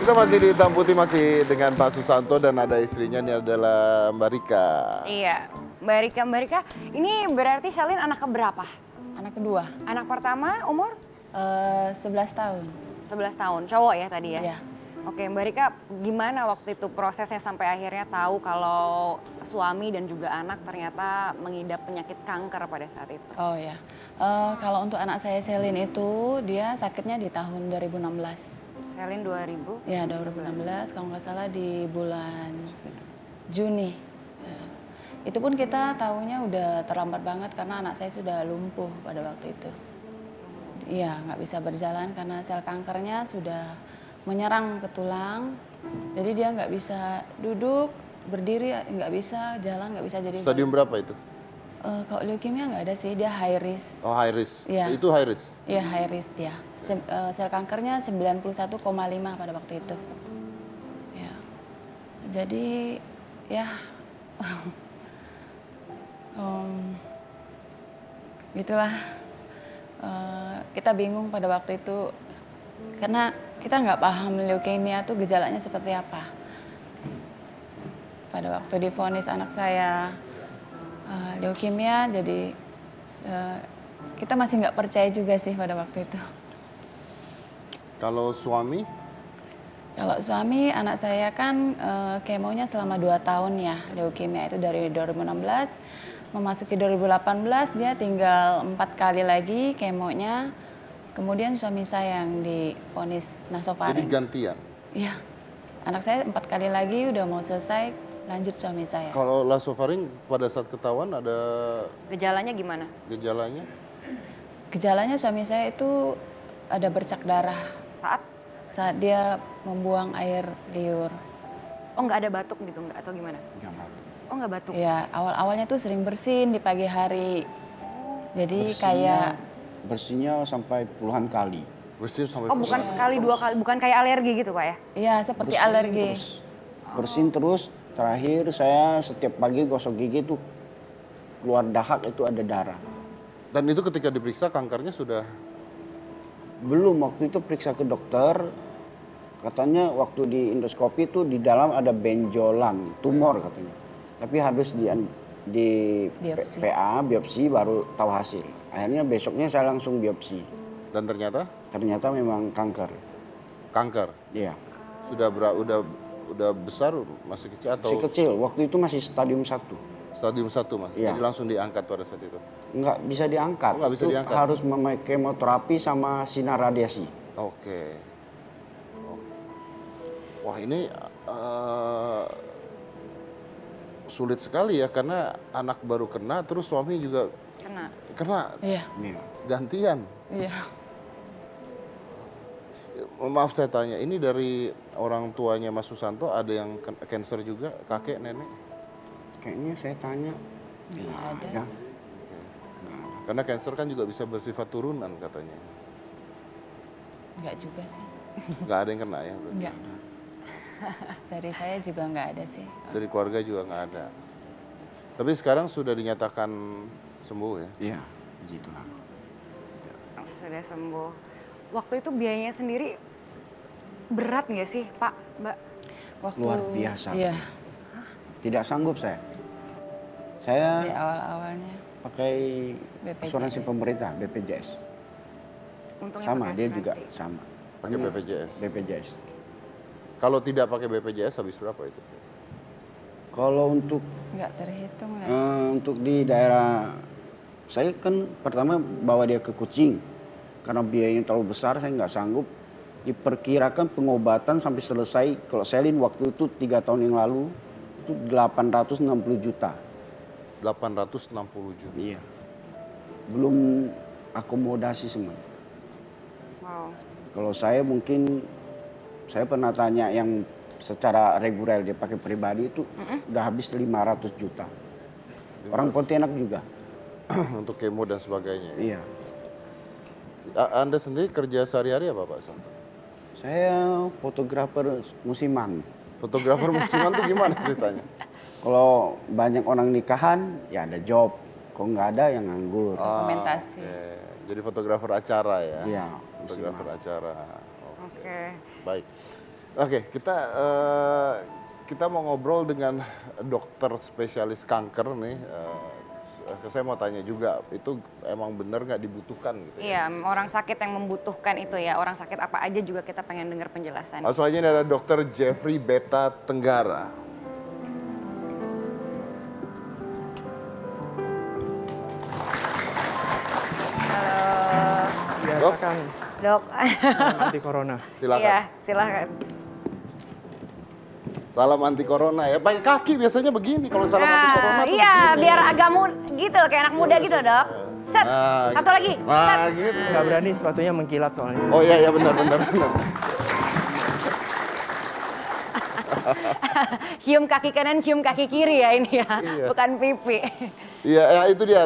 Kita masih di Hitam Putih, masih dengan Pak Susanto dan ada istrinya, ini adalah Mbak Rika. Iya, Mbak Rika, ini berarti Shalin anak keberapa? Anak kedua. Anak pertama umur? 11 tahun. 11 tahun, cowok ya tadi ya? Iya. Oke, Mbak Rika, gimana waktu itu prosesnya sampai akhirnya tahu kalau suami dan juga anak ternyata mengidap penyakit kanker pada saat itu? Oh ya. Kalau untuk anak saya Selin itu dia sakitnya di tahun 2016. Shalin 2000? Ya 2016 kalau nggak salah di bulan Juni. Ya. Itu pun kita tahunya udah terlambat banget karena anak saya sudah lumpuh pada waktu itu. Iya nggak bisa berjalan karena sel kankernya sudah menyerang ke tulang. Jadi dia nggak bisa duduk, berdiri nggak bisa, jalan nggak bisa. Jadi Stadium berapa itu? kalau leukemia nggak ada sih, dia high risk. Oh, high risk. Iya. Itu high risk. Iya high risk dia. Sel kankernya 91,5 pada waktu itu. Ya. Jadi ya gitulah. Kita bingung pada waktu itu karena kita nggak paham leukemia itu gejalanya seperti apa. Pada waktu divonis anak saya leukemia, jadi kita masih nggak percaya juga sih pada waktu itu. Kalau suami? Kalau suami, anak saya kan kemonya selama 2 tahun ya, leukemia itu dari 2016, memasuki 2018 dia tinggal 4 kali lagi kemonya, kemudian suami saya yang divonis Jadi nasofaring. gantian. Iya, anak saya 4 kali lagi udah mau selesai, lanjut suami saya. Kalau nasofaring pada saat ketahuan ada Gejalanya gimana? gejalanya? Gejalanya suami saya itu ada bercak darah Saat? saat dia membuang air liur. Oh nggak ada batuk gitu nggak atau gimana? Oh nggak batuk? Ya awalnya tuh sering bersin di pagi hari. Jadi kayak Bersihnya sampai puluhan kali. Bersin sampai Oh bukan sekali dua kali, bukan kayak alergi gitu Pak ya? ya seperti alergi. Bersin terus. Terakhir saya setiap pagi gosok gigi tuh keluar dahak itu ada darah. Dan itu ketika diperiksa kankernya sudah Belum, waktu itu periksa ke dokter, katanya waktu di endoskopi itu di dalam ada benjolan, tumor katanya. Tapi harus di Biopsi. PA, biopsi baru tahu hasil. Akhirnya besoknya saya langsung biopsi. dan ternyata Ternyata memang kanker. kanker. Iya. Udah besar, masih kecil atau Si kecil, waktu itu masih stadium 1. stadium 1 Mas? Iya. Jadi langsung diangkat pada saat itu. Nggak bisa diangkat. Oh, nggak bisa Itu diangkat. harus memakai kemoterapi sama sinar radiasi. Oke. Wah ini sulit sekali ya karena anak baru kena terus suami juga kena Iya, Iya. gantian. iya. Maaf saya tanya, ini dari orang tuanya Mas Susanto ada yang cancer juga, kakek, nenek? Kayaknya saya tanya. Nggak ada ada. sih. Karena cancer kan juga bisa bersifat turunan katanya. Nggak juga sih. Nggak ada yang kena ya? Berarti? Nggak. Dari saya juga nggak ada sih. Dari keluarga juga nggak ada. Tapi sekarang sudah dinyatakan sembuh ya? Iya, begitulah. Oh, sudah sembuh. Waktu itu biayanya sendiri berat nggak sih Pak, Mbak? Waktu Luar biasa. Iya, Tidak sanggup saya. di Saya awal-awalnya. pakai BPJS. asuransi pemerintah, BPJS. Untungnya Sama, pakai dia asuransi. juga sama. Pakai BPJS. BPJS. Kalau tidak pakai BPJS habis berapa itu? Kalau untuk Nggak terhitung lah. untuk di daerah saya kan pertama bawa dia ke Kucing karena biayanya terlalu besar, saya nggak sanggup. Diperkirakan pengobatan sampai selesai kalau Selin waktu itu 3 tahun yang lalu itu 860 juta. 860 juta. Iya. Belum akomodasi semua. Wow. Kalau saya mungkin saya pernah tanya yang secara reguler dia pakai pribadi itu udah habis 500 juta. Orang Pontianak juga. Untuk kemo dan sebagainya. Iya. Anda sendiri kerja sehari-hari apa Pak Santo? Saya fotografer musiman. Fotografer musiman tuh gimana ceritanya? Kalau banyak orang nikahan ya ada job. Kalau nggak ada yang nganggur. Dokumentasi. Oke. Jadi fotografer acara ya? Iya, Fotografer acara. Oke. Baik. Oke, kita mau ngobrol dengan dokter spesialis kanker nih. Saya mau tanya juga, itu emang benar nggak dibutuhkan gitu ya? Iya, orang sakit yang membutuhkan itu ya. Orang sakit apa aja juga kita pengen dengar penjelasan. Langsung aja ini ada Dokter Jeffrey Beta Tenggara. Biasakan Dok, anti corona. Silakan. iya silahkan. Salam anti corona ya. Pakai kaki biasanya begini kalau salam anti corona tuh Iya, begini. biar agak gitu loh, kayak anak muda gitu dok. Set, Nah, satu lagi. Set. Nah, gitu. Nggak berani sepatunya mengkilat soalnya. Oh iya benar. Cium kaki kanan, cium kaki kiri ya ini ya, Iya. bukan pipi. Iya, ya itu dia.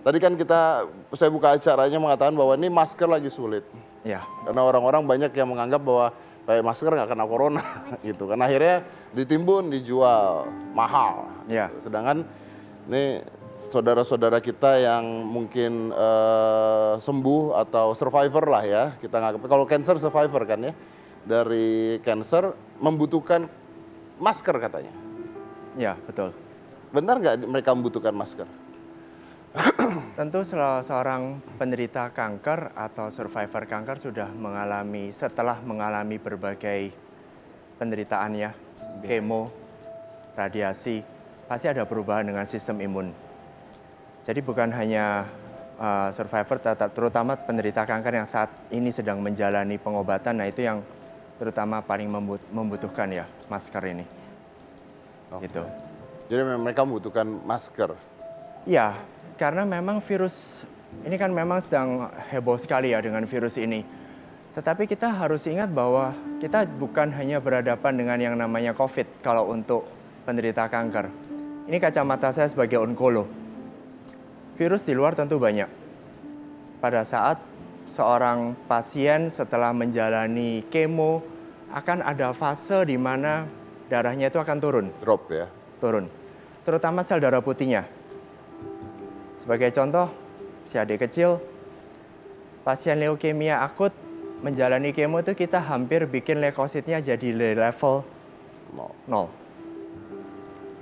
Tadi kan saya buka acaranya mengatakan bahwa ini masker lagi sulit. Ya, Karena orang-orang banyak yang menganggap bahwa pakai masker nggak kena corona gitu. Karena akhirnya ditimbun, dijual mahal. Ya. Sedangkan nih saudara-saudara kita yang mungkin sembuh atau survivor lah ya, kita nganggap kalau cancer survivor kan ya, dari cancer membutuhkan masker katanya. ya betul. Benar nggak mereka membutuhkan masker? Tentu seorang penderita kanker atau survivor kanker setelah mengalami berbagai penderitaan ya, kemo, radiasi, pasti ada perubahan dengan sistem imun. Jadi bukan hanya survivor, terutama penderita kanker yang saat ini sedang menjalani pengobatan, nah itu yang terutama paling membutuhkan ya masker ini. Gitu. Jadi mereka membutuhkan masker. Ya, karena memang virus ini kan memang sedang heboh sekali ya dengan virus ini. Tetapi kita harus ingat bahwa kita bukan hanya berhadapan dengan yang namanya COVID kalau untuk penderita kanker. Ini kacamata saya sebagai onkolog. Virus di luar tentu banyak. Pada saat seorang pasien setelah menjalani kemo akan ada fase di mana darahnya itu akan turun. Drop ya. Turun. Terutama sel darah putihnya. Sebagai contoh, si adik kecil, pasien leukemia akut menjalani kemo itu kita hampir bikin leukositnya jadi level 0.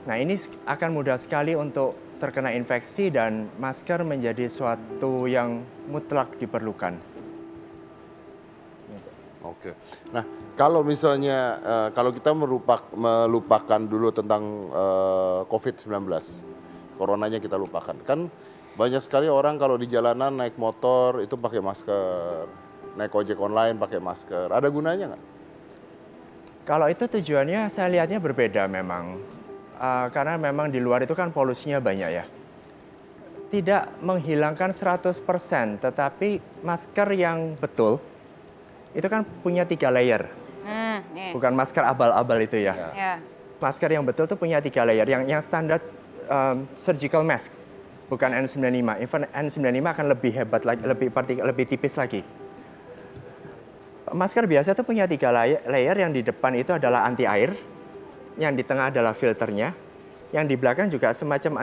Nah ini akan mudah sekali untuk terkena infeksi dan masker menjadi suatu yang mutlak diperlukan. Oke. Nah, kalau misalnya kalau kita melupakan dulu tentang COVID-19, coronanya kita lupakan. Kan banyak sekali orang kalau di jalanan naik motor itu pakai masker, naik ojek online pakai masker. Ada gunanya nggak? Kalau itu tujuannya saya lihatnya berbeda memang. Karena memang di luar itu kan polusinya banyak ya. Tidak menghilangkan 100%, tetapi masker yang betul itu kan punya 3 layer. Nih. Bukan masker abal-abal itu ya. Ya. Masker yang betul itu punya 3 layer. Yang standar surgical mask, bukan N95. Even N95 akan lebih hebat lagi, lebih tipis lagi. Masker biasa itu punya 3 layer. Yang di depan itu adalah anti air, yang di tengah adalah filternya, yang di belakang juga semacam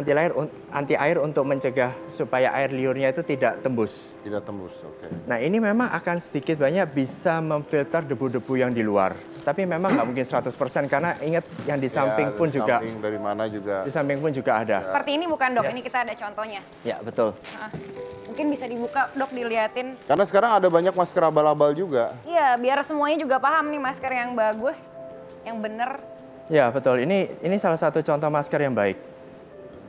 anti air untuk mencegah supaya air liurnya itu tidak tembus. Tidak tembus, oke. Nah ini memang akan sedikit banyak bisa memfilter debu-debu yang di luar. Tapi memang nggak mungkin 100% karena ingat yang di samping pun juga. Samping dari mana juga. Di samping pun juga ada. Seperti ini bukan dok, Yes. ini kita ada contohnya. Ya betul. Nah, mungkin bisa dibuka dok, diliatin. Karena sekarang ada banyak masker abal-abal juga. Iya, biar semuanya juga paham nih masker yang bagus, yang bener. Ya betul. Ini salah satu contoh masker yang baik.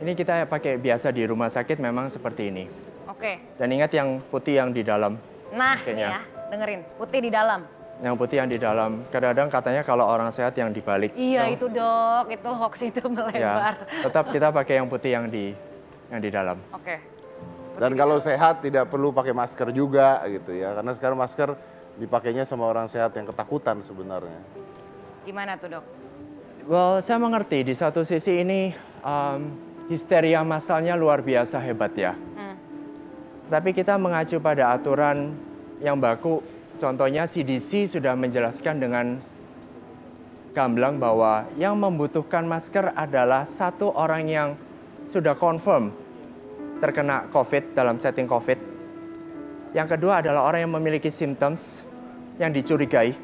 Ini kita pakai biasa di rumah sakit memang seperti ini. Oke. Dan ingat yang putih yang di dalam. Nah, Kayaknya. nih ya, dengerin. Putih di dalam. Yang putih yang di dalam. Kadang-kadang katanya kalau orang sehat yang dibalik. Iya, itu dok, itu hoax itu Ya, melebar. tetap kita pakai yang putih yang di dalam. Oke. Dan kalau sehat tidak perlu pakai masker juga gitu ya. Karena sekarang masker dipakainya sama orang sehat yang ketakutan sebenarnya. Gimana tuh dok? Well, saya mengerti di satu sisi ini histeria massalnya luar biasa hebat ya. Tapi kita mengacu pada aturan yang baku. Contohnya CDC sudah menjelaskan dengan gamblang bahwa yang membutuhkan masker adalah satu orang yang sudah confirm terkena COVID dalam setting COVID. Yang kedua adalah orang yang memiliki symptoms yang dicurigai.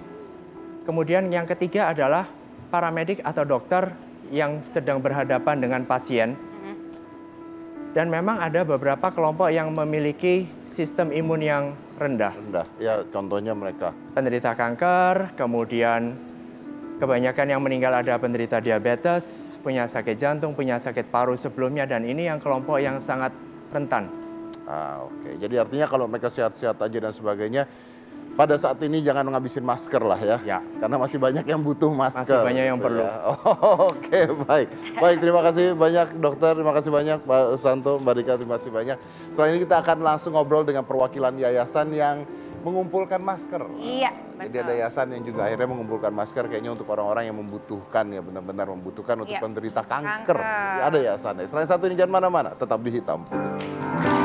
Kemudian yang ketiga adalah paramedik atau dokter yang sedang berhadapan dengan pasien. Dan memang ada beberapa kelompok yang memiliki sistem imun yang rendah. Rendah, ya contohnya mereka. Penderita kanker, kemudian kebanyakan yang meninggal ada penderita diabetes, punya sakit jantung, punya sakit paru sebelumnya, dan ini yang kelompok yang sangat rentan. Oke. Jadi artinya kalau mereka sehat-sehat aja dan sebagainya, pada saat ini jangan menghabisin masker lah ya. Ya. Karena masih banyak yang butuh masker. Masih banyak yang gitu perlu. ya. Oke, baik. Baik, terima kasih banyak dokter, terima kasih banyak Pak Santo, Mbak Rika, terima kasih banyak. Setelah ini kita akan langsung ngobrol dengan perwakilan yayasan yang mengumpulkan masker. Iya, Jadi betul. ada yayasan yang juga akhirnya mengumpulkan masker kayaknya untuk orang-orang yang membutuhkan ya, benar-benar membutuhkan untuk Iya. penderita kanker. Kanker. Ada yayasannya. Selain satu ini jangan mana-mana, tetap di Hitam Putih.